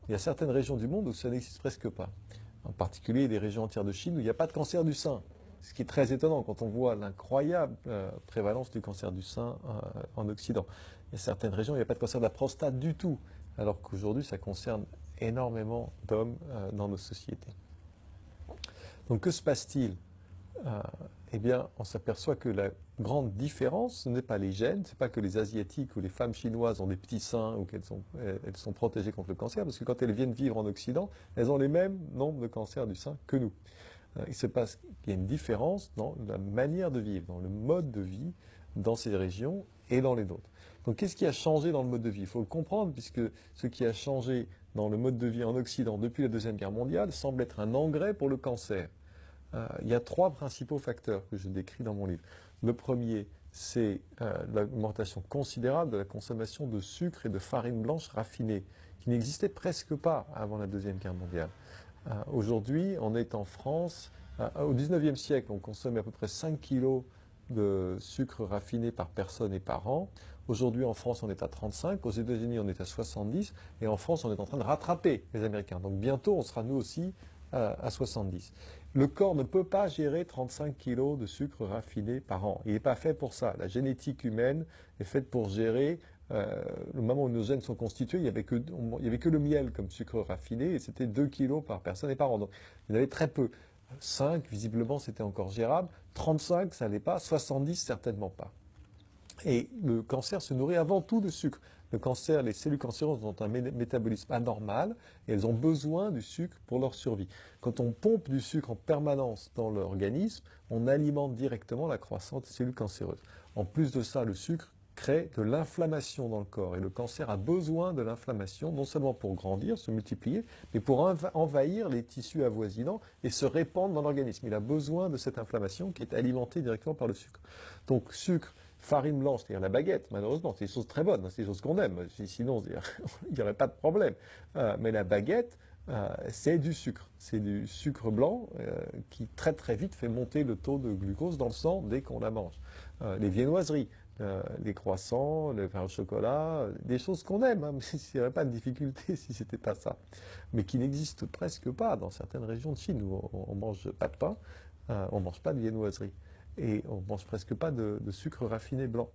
Il y a certaines régions du monde où ça n'existe presque pas. En particulier des régions entières de Chine où il n'y a pas de cancer du sein. Ce qui est très étonnant quand on voit l'incroyable prévalence du cancer du sein en Occident. Il y a certaines régions où il n'y a pas de cancer de la prostate du tout, alors qu'aujourd'hui ça concerne énormément d'hommes dans nos sociétés. Donc que se passe-t-il? Euh, eh bien, on s'aperçoit que la grande différence, ce n'est pas les gènes, ce n'est pas que les Asiatiques ou les femmes chinoises ont des petits seins ou elles sont protégées contre le cancer, parce que quand elles viennent vivre en Occident, elles ont les mêmes nombres de cancers du sein que nous. Il se passe qu'il y a une différence dans la manière de vivre, dans le mode de vie dans ces régions et dans les nôtres. Donc qu'est-ce qui a changé dans le mode de vie? Il faut le comprendre, puisque ce qui a changé dans le mode de vie en Occident depuis la Deuxième Guerre mondiale semble être un engrais pour le cancer. Il y a trois principaux facteurs que je décris dans mon livre. Le premier, c'est l'augmentation considérable de la consommation de sucre et de farine blanche raffinée, qui n'existait presque pas avant la Deuxième Guerre mondiale. Aujourd'hui, on est en France, au 19e siècle, on consommait à peu près 5 kilos de sucre raffiné par personne et par an. Aujourd'hui, en France, on est à 35, aux États-Unis, on est à 70, et en France, on est en train de rattraper les Américains. Donc bientôt, on sera nous aussi à 70. Le corps ne peut pas gérer 35 kilos de sucre raffiné par an. Il n'est pas fait pour ça. La génétique humaine est faite pour gérer. Le moment où nos gènes sont constitués, il y avait que le miel comme sucre raffiné et c'était 2 kilos par personne et par an. Donc il y en avait très peu. 5, visiblement, c'était encore gérable. 35, ça n'allait pas. 70, certainement pas. Et le cancer se nourrit avant tout de sucre. Le cancer, les cellules cancéreuses ont un métabolisme anormal et elles ont besoin du sucre pour leur survie. Quand on pompe du sucre en permanence dans l'organisme, on alimente directement la croissance des cellules cancéreuses. En plus de ça, le sucre crée de l'inflammation dans le corps. Et le cancer a besoin de l'inflammation, non seulement pour grandir, se multiplier, mais pour envahir les tissus avoisinants et se répandre dans l'organisme. Il a besoin de cette inflammation qui est alimentée directement par le sucre. Donc sucre, farine blanche, c'est-à-dire la baguette, malheureusement, c'est des choses très bonnes, c'est des choses qu'on aime, sinon il n'y aurait pas de problème. Mais la baguette, c'est du sucre blanc qui très très vite fait monter le taux de glucose dans le sang dès qu'on la mange. Les viennoiseries, les croissants, le pain au chocolat, des choses qu'on aime, hein, mais il n'y aurait pas de difficulté si c'était pas ça. Mais qui n'existent presque pas dans certaines régions de Chine où on mange pas de pain, on mange pas de viennoiserie et on mange presque pas de sucre raffiné blanc.